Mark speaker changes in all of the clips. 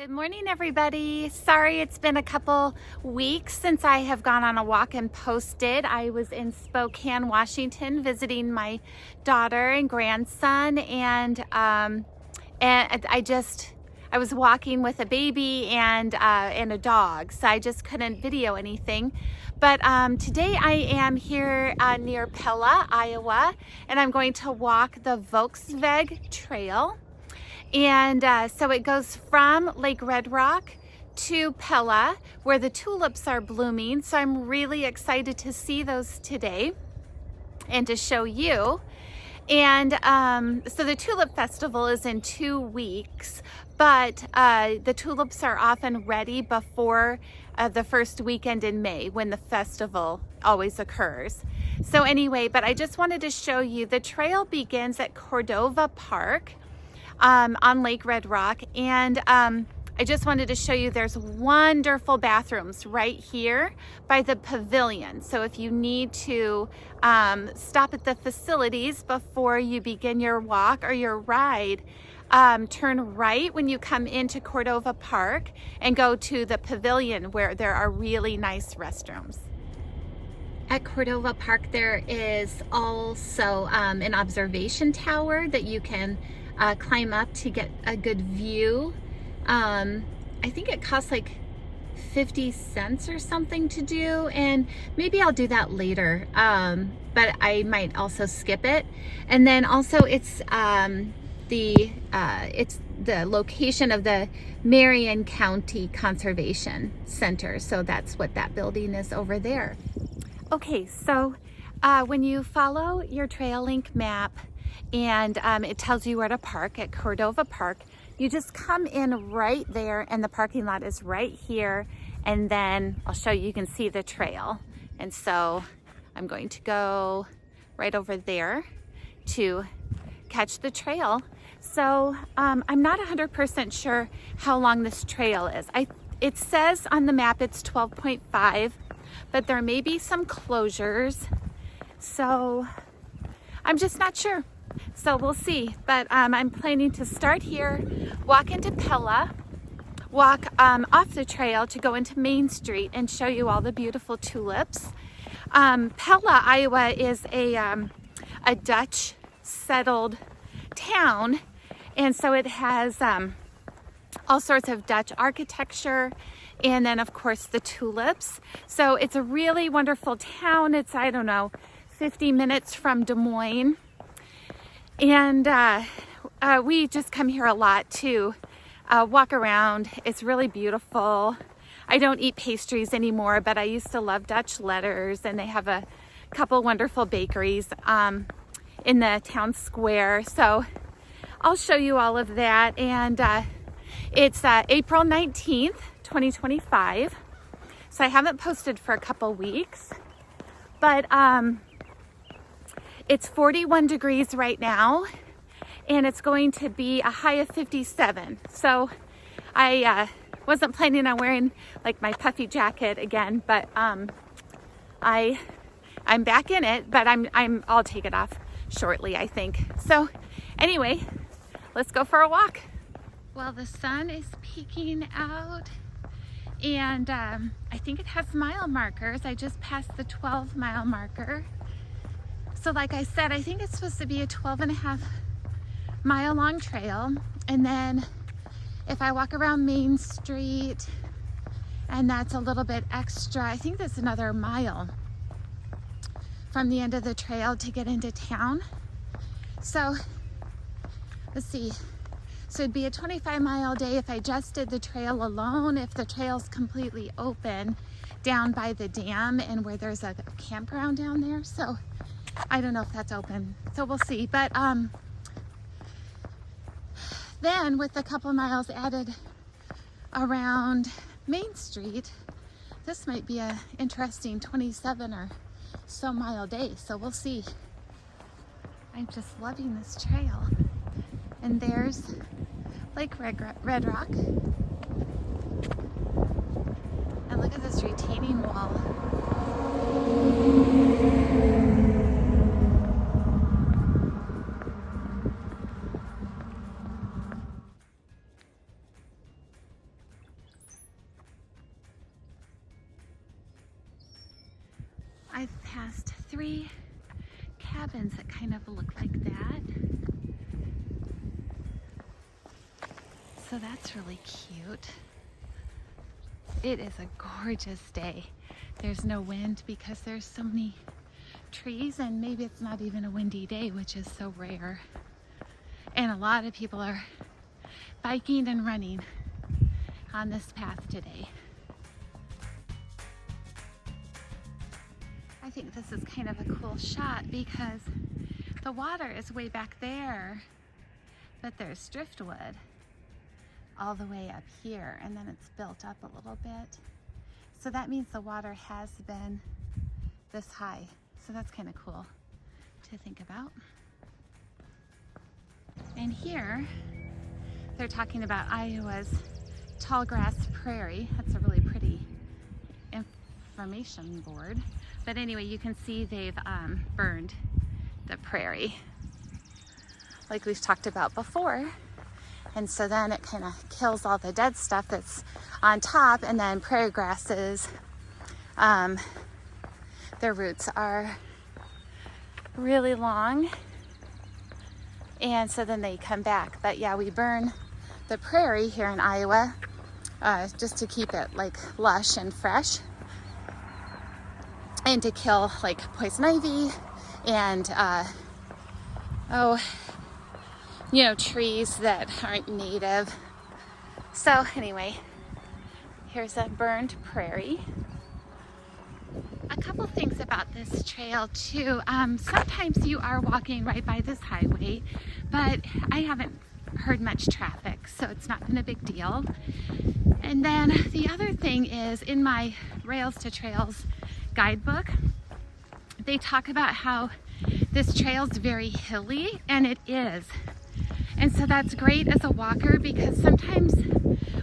Speaker 1: Good morning, everybody. Sorry it's been a couple weeks since I have gone on a walk and posted. I was in Spokane, Washington, visiting my daughter and grandson, and I was walking with a baby and a dog, so I just couldn't video anything. But today I am here near Pella, Iowa, and I'm going to walk the Volksweg Trail. And so it goes from Lake Red Rock to Pella, where the tulips are blooming. So I'm really excited to see those today and to show you. And so the Tulip Festival is in 2 weeks, but the tulips are often ready before the first weekend in May, when the festival always occurs. So anyway, but I just wanted to show you, the trail begins at Cordova Park on Lake Red Rock, and I just wanted to show you there's wonderful bathrooms right here by the pavilion. So if you need to stop at the facilities before you begin your walk or your ride, turn right when you come into Cordova Park and go to the pavilion, where there are really nice restrooms. At Cordova Park there is also an observation tower that you can climb up to get a good view. I think it costs like 50 cents or something to do, and maybe I'll do that later, but I might also skip it. And then also it's the location of the Marion County Conservation Center, so that's what that building is over there. Okay, so when you follow your trail link map and it tells you where to park at Cordova Park, you just come in right there, and the parking lot is right here, and then I'll show you, you can see the trail. And so I'm going to go right over there to catch the trail. So I'm not 100% sure how long this trail is. It says on the map it's 12.5, but there may be some closures, so I'm just not sure. So we'll see, but I'm planning to start here, walk into Pella, walk off the trail to go into Main Street and show you all the beautiful tulips. Pella, Iowa is a Dutch settled town, and so it has all sorts of Dutch architecture, and then of course the tulips. So it's a really wonderful town. It's, I don't know, 50 minutes from Des Moines. And we just come here a lot to walk around. It's really beautiful. I don't eat pastries anymore, but I used to love Dutch letters, and they have a couple wonderful bakeries in the town square. So I'll show you all of that. And it's April 19th, 2025. So I haven't posted for a couple weeks, but it's 41 degrees right now, and it's going to be a high of 57. So I wasn't planning on wearing like my puffy jacket again, but I'm back in it, but I'll take it off shortly, I think. So anyway, let's go for a walk. Well, the sun is peeking out, and I think it has mile markers. I just passed the 12-mile marker. So like I said, I think it's supposed to be a 12.5-mile long trail. And then if I walk around Main Street, and that's a little bit extra, I think that's another mile from the end of the trail to get into town. So let's see. So it'd be a 25-mile day if I just did the trail alone, if the trail's completely open down by the dam and where there's a campground down there. So I don't know if that's open, so we'll see. But then with a couple miles added around Main Street, this might be a interesting 27 or so mile day, so we'll see. I'm just loving this trail. And there's Lake Red Rock. And look at this retaining wall. I've passed 3 cabins that kind of look like that. So that's really cute. It is a gorgeous day. There's no wind because there's so many trees, and maybe it's not even a windy day, which is so rare. And a lot of people are biking and running on this path today. I think this is kind of a cool shot because the water is way back there, but there's driftwood all the way up here, and then it's built up a little bit. So that means the water has been this high. So that's kind of cool to think about. And here, they're talking about Iowa's tallgrass prairie. That's a really pretty information board. But anyway, you can see they've burned the prairie like we've talked about before. And so then it kind of kills all the dead stuff that's on top, and then prairie grasses, their roots are really long, and so then they come back. But yeah, we burn the prairie here in Iowa just to keep it like lush and fresh, and to kill like poison ivy and trees that aren't native. So anyway, here's a burned prairie. A couple things about this trail too. Sometimes you are walking right by this highway, but I haven't heard much traffic, so it's not been a big deal. And then the other thing is, in my Rails to Trails guidebook, they talk about how this trail is very hilly, and it is. And so that's great as a walker, because sometimes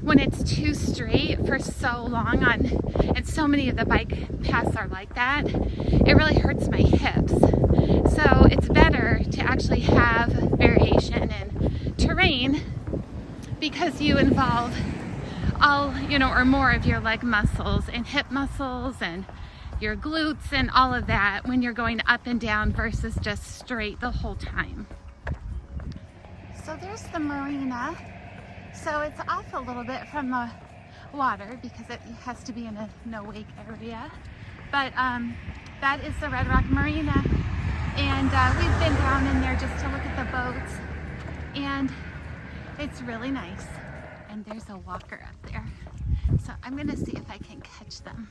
Speaker 1: when it's too straight for so long and so many of the bike paths are like that, it really hurts my hips. So it's better to actually have variation in terrain, because you involve all, or more of your leg muscles and hip muscles and your glutes and all of that when you're going up and down versus just straight the whole time. So there's the marina. So it's off a little bit from the water because it has to be in a no-wake area. But that is the Red Rock Marina. And we've been down in there just to look at the boats. And it's really nice. And there's a walker up there. So I'm gonna see if I can catch them.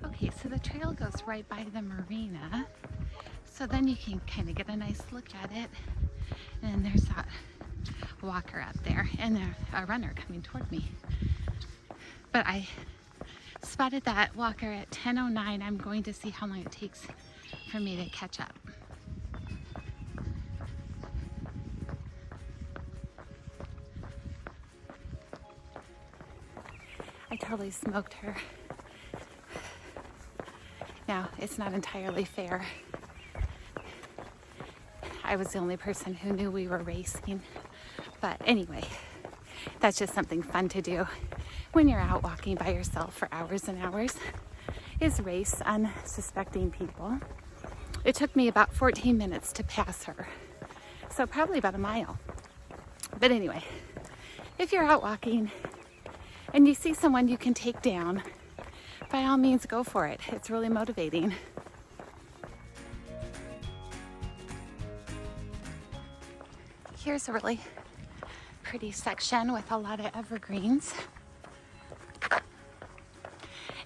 Speaker 1: Okay, so the trail goes right by the marina. So then you can kind of get a nice look at it. And there's that walker up there and a runner coming toward me. But I spotted that walker at 10:09. I'm going to see how long it takes for me to catch up. I totally smoked her. Now, it's not entirely fair. I was the only person who knew we were racing. But anyway, that's just something fun to do when you're out walking by yourself for hours and hours, is race unsuspecting people. It took me about 14 minutes to pass her. So probably about a mile. But anyway, if you're out walking and you see someone you can take down, by all means go for it. It's really motivating. Here's a really pretty section with a lot of evergreens.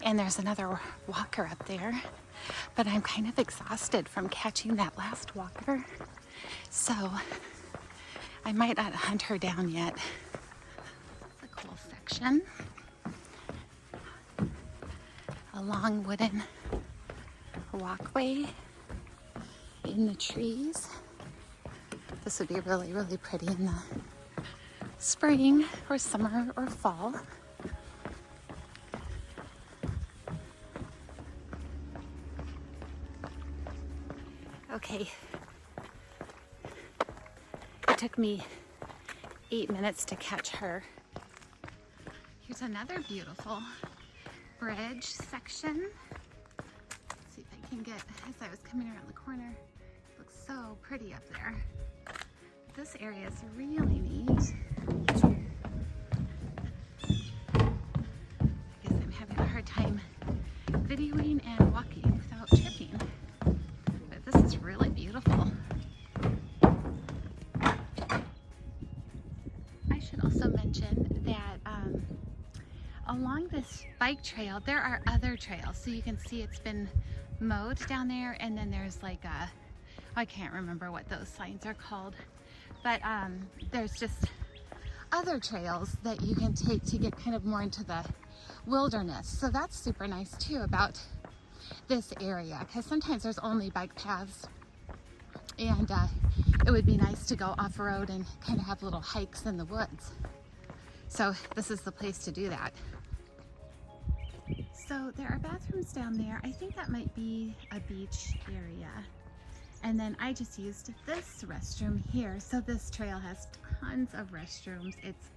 Speaker 1: And there's another walker up there, but I'm kind of exhausted from catching that last walker. So I might not hunt her down yet. It's a cool section. A long wooden walkway in the trees. This would be really, really pretty in the spring or summer or fall. Okay. It took me 8 minutes to catch her. Here's another beautiful bridge section. Let's see if I can get, as I was coming around the corner, it looks so pretty up there. This area is really neat. I guess I'm having a hard time videoing and walking without tripping, but this is really beautiful. I should also mention that along this bike trail there are other trails, so you can see it's been mowed down there, and then there's like a, I can't remember what those signs are called, but there's just other trails that you can take to get kind of more into the wilderness. So that's super nice too about this area, because sometimes there's only bike paths, and it would be nice to go off-road and kind of have little hikes in the woods. So this is the place to do that. So there are bathrooms down there. I think that might be a beach area. And then I just used this restroom here. So this trail has tons of restrooms. It's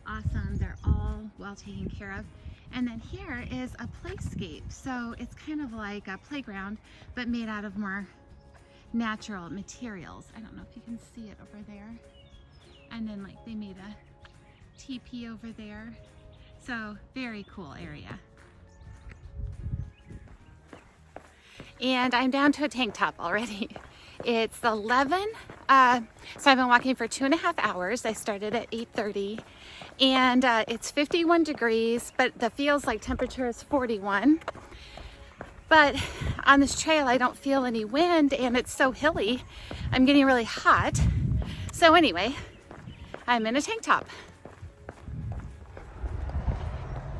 Speaker 1: awesome. They're all well taken care of. And then here is a playscape. So it's kind of like a playground, but made out of more natural materials. I don't know if you can see it over there. And then like they made a teepee over there. So very cool area. And I'm down to a tank top already. It's 11, so I've been walking for 2.5 hours. I started at 8:30, and it's 51 degrees, but the feels like temperature is 41. But on this trail, I don't feel any wind, and it's so hilly, I'm getting really hot. So anyway, I'm in a tank top.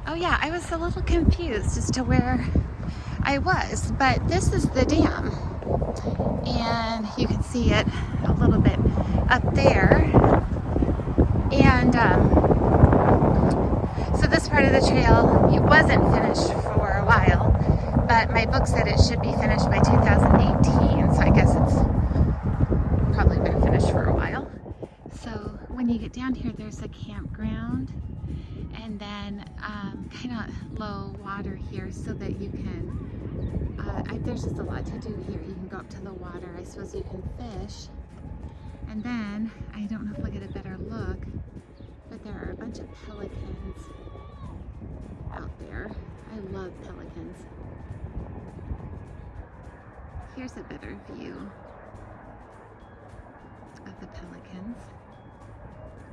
Speaker 1: Oh yeah, I was a little confused as to where I was, but this is the dam, and you can see it a little bit up there. And so this part of the trail, it wasn't finished for a while, but my book said it should be finished by 2018, so I guess it's probably been finished for a while. So when you get down here, there's a campground, and then kind of low water here so that you can, there's just a lot to do here. You can go up to the water. I suppose you can fish. And then, I don't know if I'll get a better look, but there are a bunch of pelicans out there. I love pelicans. Here's a better view of the pelicans.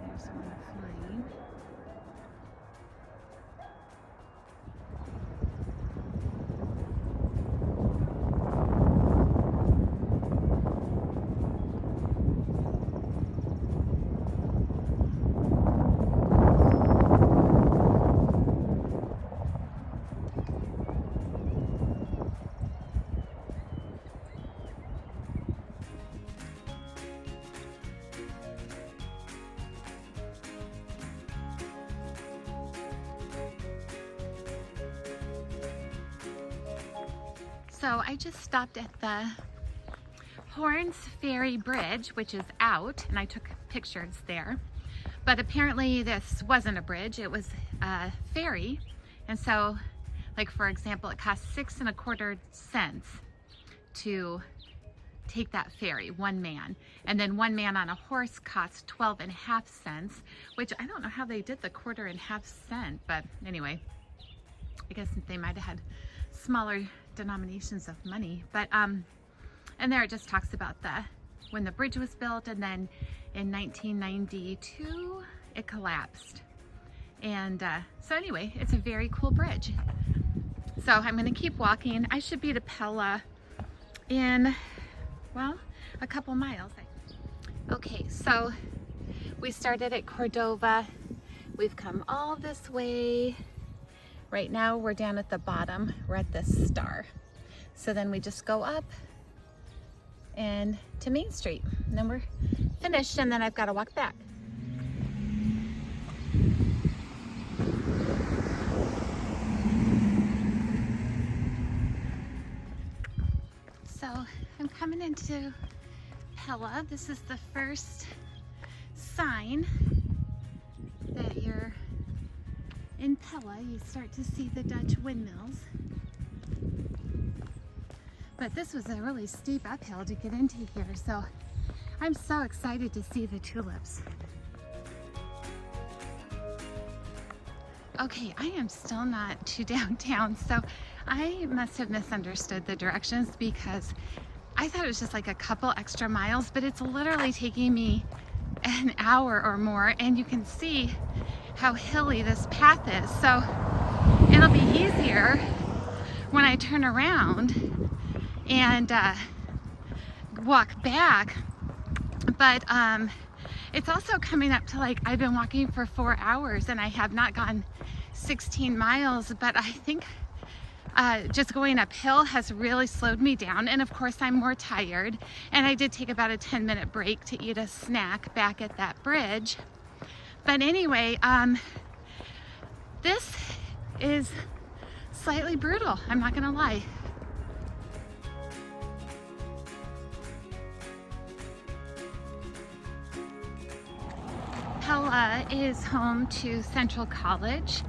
Speaker 1: There's one flying. So I just stopped at the Horns Ferry Bridge, which is out, and I took pictures there. But apparently this wasn't a bridge, it was a ferry. And so, like for example, it cost 6 1/4 cents to take that ferry, one man. And then one man on a horse cost 12 1/2 cents, which I don't know how they did the 1/4 1/2 cent, but anyway, I guess they might have had smaller denominations of money. But and there it just talks about when the bridge was built, and then in 1992 it collapsed. And so anyway, it's a very cool bridge. So I'm gonna keep walking. I should be to Pella in, well, a couple miles. Okay, so we started at Cordova. We've come all this way. Right now we're down at the bottom. We're at this star. So then we just go up and to Main Street, and then we're finished, and then I've got to walk back. So I'm coming into Pella. This is the first sign that you're in Pella, you start to see the Dutch windmills. But this was a really steep uphill to get into here, so I'm so excited to see the tulips. Okay, I am still not to downtown, so I must have misunderstood the directions because I thought it was just like a couple extra miles, but it's literally taking me an hour or more, and you can see how hilly this path is. So it'll be easier when I turn around and walk back. But it's also coming up to, like, I've been walking for 4 hours and I have not gone 16 miles, but I think just going uphill has really slowed me down, and of course I'm more tired, and I did take about a 10-minute break to eat a snack back at that bridge. But anyway, this is slightly brutal, I'm not gonna lie. Pella is home to Central College.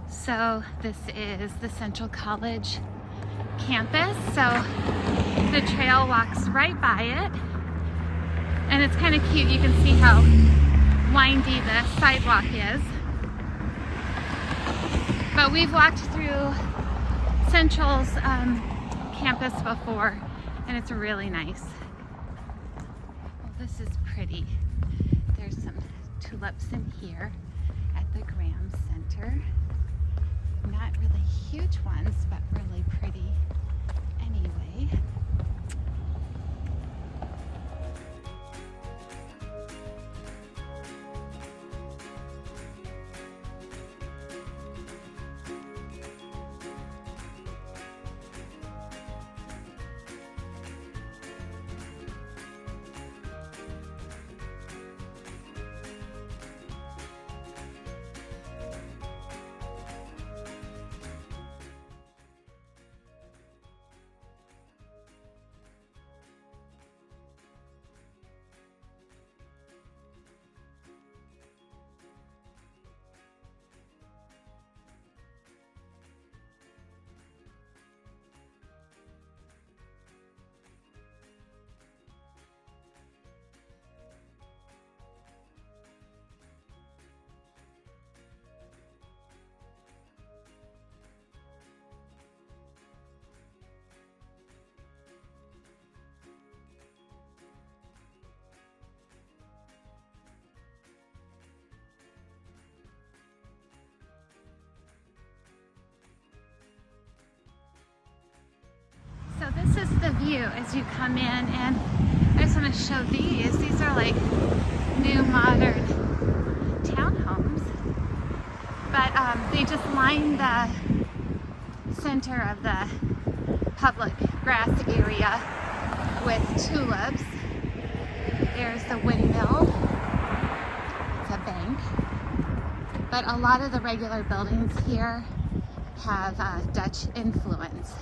Speaker 1: So this is the Central College campus. So the trail walks right by it. And it's kind of cute. You can see how windy the sidewalk is. But we've walked through Central's campus before, and it's really nice. Well, this is pretty. There's some tulips in here at the Graham Center. Not really huge ones, but really pretty anyway. So this is the view as you come in, and I just want to show these. These are like new modern townhomes, but they just line the center of the public grass area with tulips. There's the windmill. It's a bank. But a lot of the regular buildings here have Dutch influence.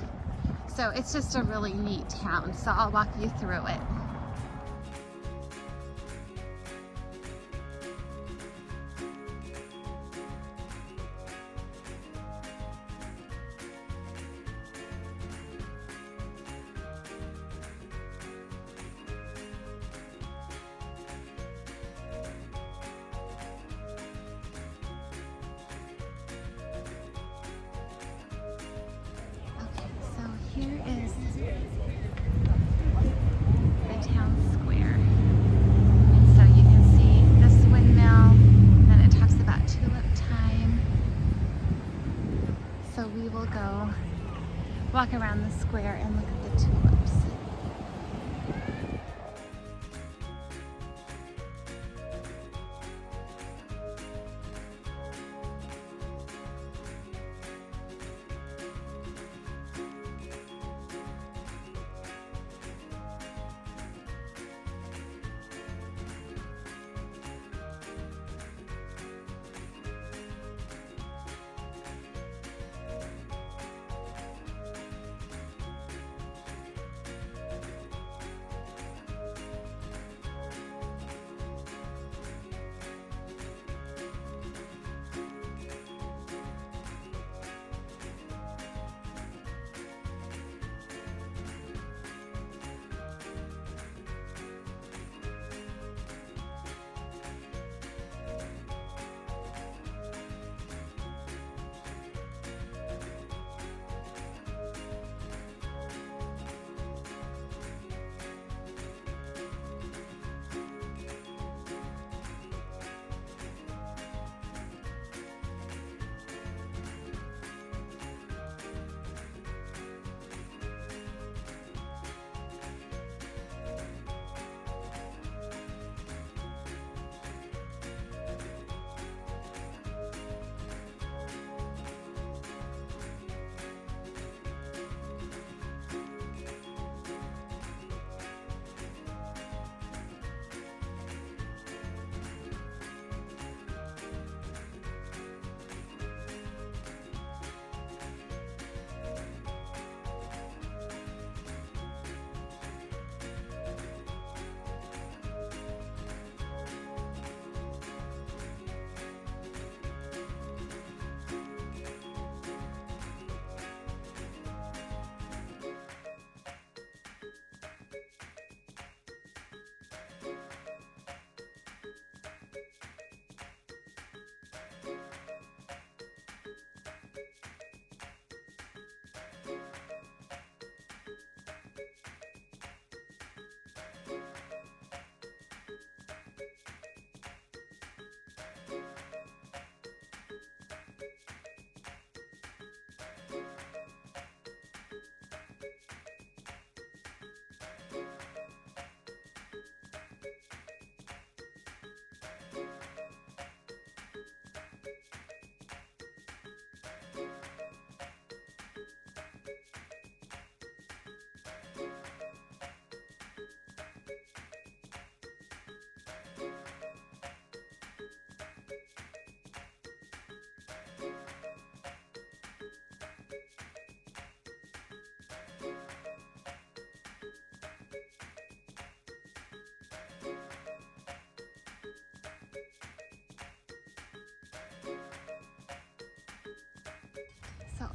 Speaker 1: So it's just a really neat town, so I'll walk you through it. Here is the town square. And so you can see this windmill, and it talks about tulip time. So we will go walk around the square and look at the tulips.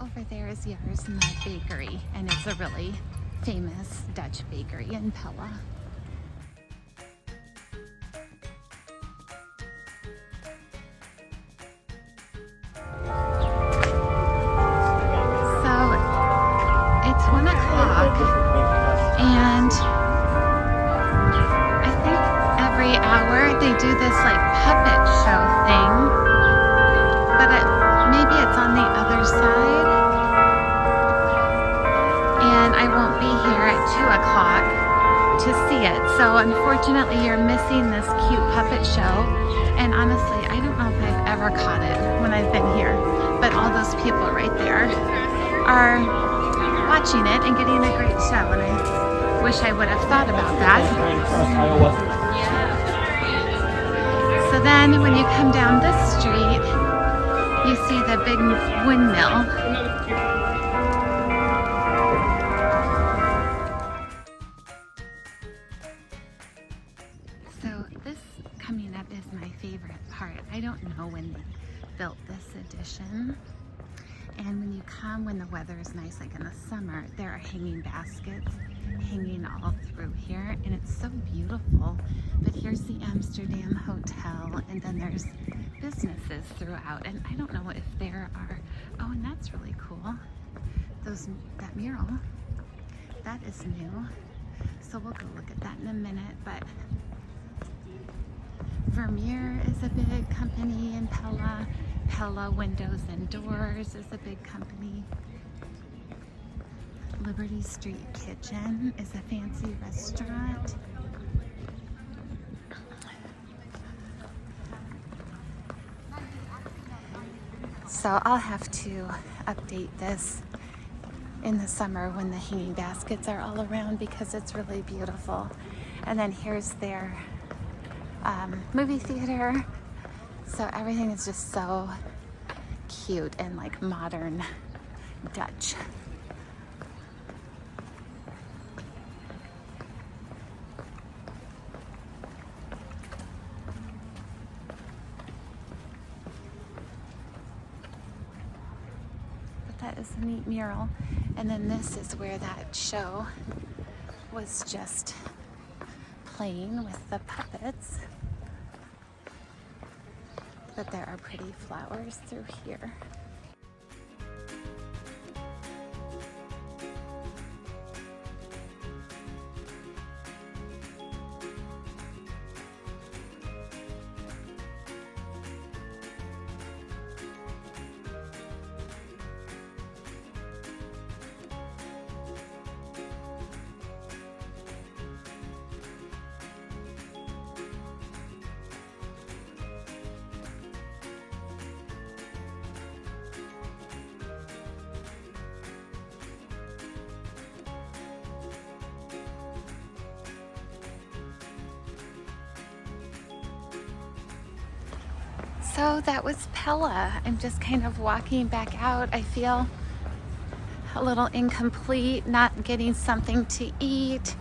Speaker 1: over there is Yours Mud Bakery, and it's a really famous Dutch bakery in Pella. So it's 1 o'clock, and I think every hour they do this like puppet show thing, but maybe it's on the other side, and I won't be here at 2 o'clock to see it. So unfortunately you're missing this cute puppet show, and honestly I don't know if I've ever caught it when I've been here, but all those people right there are watching it and getting a great show, and I wish I would have thought about that. So then when you come down this street, you see the big windmill. So this coming up is my favorite part. I don't know when they built this addition. And when you come, when the weather is nice, like in the summer, there are hanging baskets hanging all through here, and it's so beautiful. But here's the Amsterdam Hotel, and then there's businesses throughout, and I don't know if there are, oh, and that's really cool. That mural, that is new. So we'll go look at that in a minute, but Vermeer is a big company in Pella. Pella Windows and Doors is a big company. Liberty Street Kitchen is a fancy restaurant. So I'll have to update this in the summer when the hanging baskets are all around, because it's really beautiful. And then here's their movie theater. So everything is just so cute and like modern Dutch. But that is a neat mural. And then this is where that show was just playing with the puppets. But there are pretty flowers through here. So that was Pella. I'm just kind of walking back out. I feel a little incomplete, not getting something to eat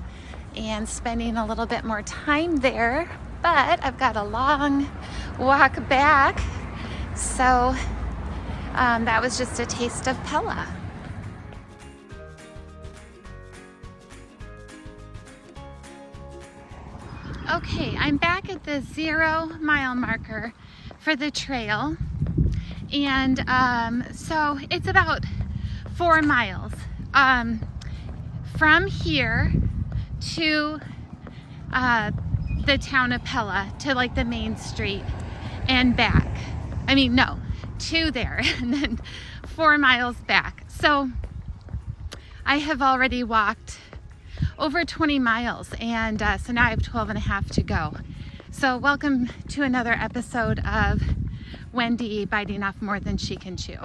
Speaker 1: and spending a little bit more time there, but I've got a long walk back. So that was just a taste of Pella. Okay, I'm back at the 0 mile marker for the trail, and so it's about 4 miles from here to the town of Pella, to like the main street and back. I mean, no, to there and then 4 miles back. So I have already walked over 20 miles, and so now I have 12 and a half to go. So welcome to another episode of Wendy biting off more than she can chew.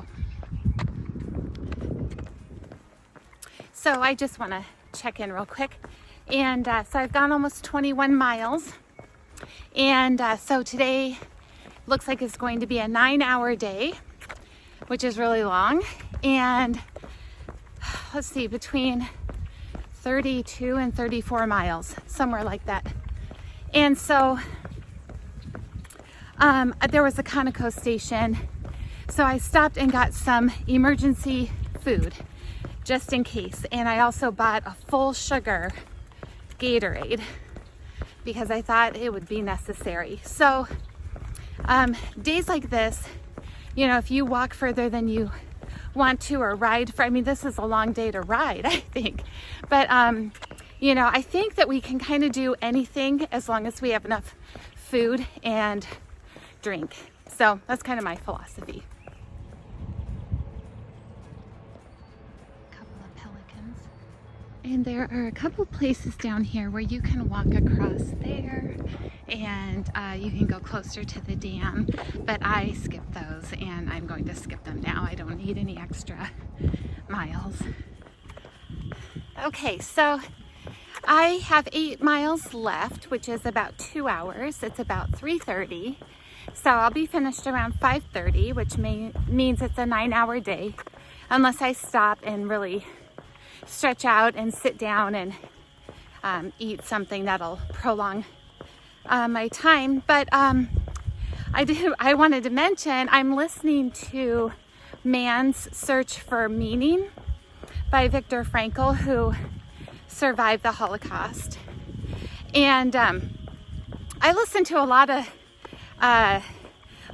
Speaker 1: So I just want to check in real quick. And so I've gone almost 21 miles. And so today looks like it's going to be a 9-hour day, which is really long. And let's see, between 32 and 34 miles, somewhere like that. And so there was a Conoco station So I stopped and got some emergency food just in case. And I also bought a full sugar Gatorade because I thought it would be necessary. So days like this, you know, if you walk further than you want to or ride for, I mean, this is a long day to ride, I think. But, you know, I think that we can kind of do anything as long as we have enough food and drink. So that's kind of my philosophy. And there are a couple places down here where you can walk across there and you can go closer to the dam, but I skipped those and I'm going to skip them now. I don't need any extra miles. Okay, so I have 8 miles left, which is about 2 hours. It's about 3:30. So I'll be finished around 5:30, which means it's a 9-hour day, unless I stop and really stretch out and sit down and eat something that'll prolong my time. But I wanted to mention I'm listening to Man's Search for Meaning by Viktor Frankl, who survived the Holocaust. And I listen to a lot of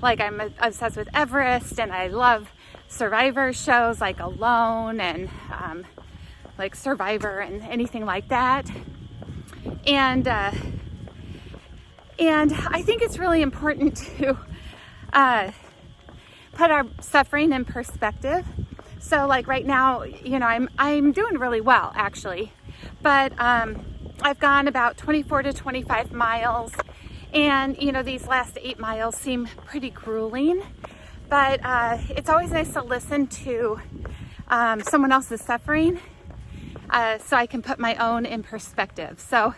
Speaker 1: like, I'm obsessed with Everest, and I love survivor shows like Alone and like Survivor and anything like that. And I think it's really important to put our suffering in perspective. So like right now, you know, I'm doing really well actually, but I've gone about 24 to 25 miles, and you know, these last 8 miles seem pretty grueling, but it's always nice to listen to someone else's suffering so I can put my own in perspective. So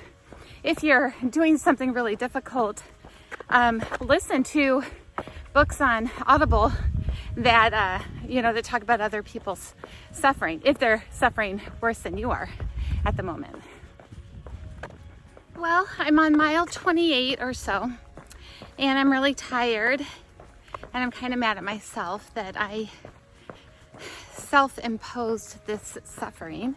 Speaker 1: if you're doing something really difficult, listen to books on Audible that, you know, that talk about other people's suffering, if they're suffering worse than you are at the moment. Well, I'm on mile 28 or so, and I'm really tired, and I'm kind of mad at myself that I self-imposed this suffering.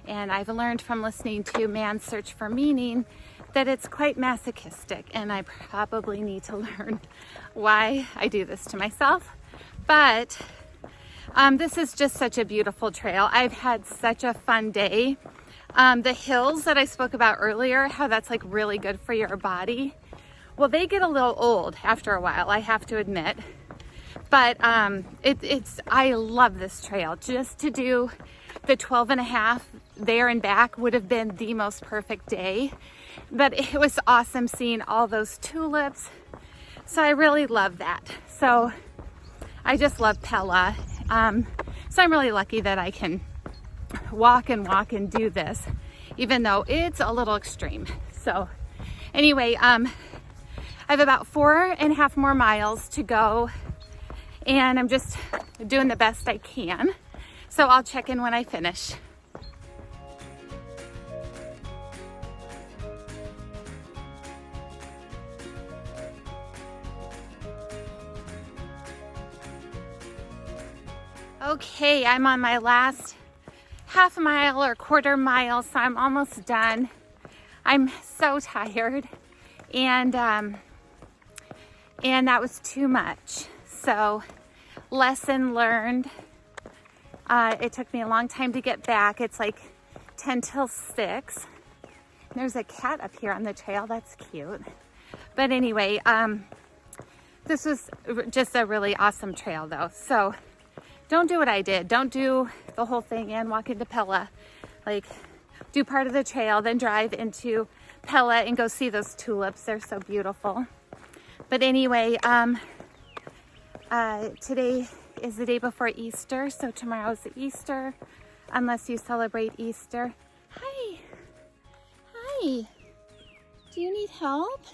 Speaker 1: And I've learned from listening to Man's Search for Meaning that it's quite masochistic, and I probably need to learn why I do this to myself. But this is just such a beautiful trail. I've had such a fun day. The hills that I spoke about earlier, how that's like really good for your body. Well, they get a little old after a while, I have to admit. But I love this trail. Just to do the 12.5 there and back would have been the most perfect day. But it was awesome seeing all those tulips. So I really love that. So I just love Pella. So I'm really lucky that I can walk and do this, even though it's a little extreme. So anyway, I have about 4.5 more miles to go, and I'm just doing the best I can. So I'll check in when I finish. Okay, I'm on my last half mile or quarter mile, so I'm almost done. I'm so tired, and that was too much. So, lesson learned. It took me a long time to get back. It's like 10 till 6. There's a cat up here on the trail. That's cute. But anyway, this was just a really awesome trail though. So don't do what I did. Don't do the whole thing and walk into Pella. Like, do part of the trail, then drive into Pella and go see those tulips. They're so beautiful. But anyway, today is the day before Easter, so tomorrow's Easter, unless you celebrate Easter. Hi. Hi. Do you need help?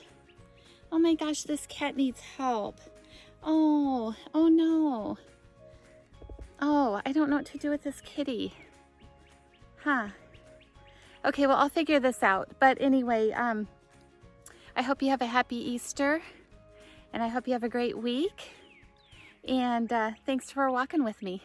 Speaker 1: Oh my gosh, this cat needs help. Oh no. Oh, I don't know what to do with this kitty. Huh. Okay, well, I'll figure this out. But anyway, I hope you have a happy Easter, and I hope you have a great week. And thanks for walking with me.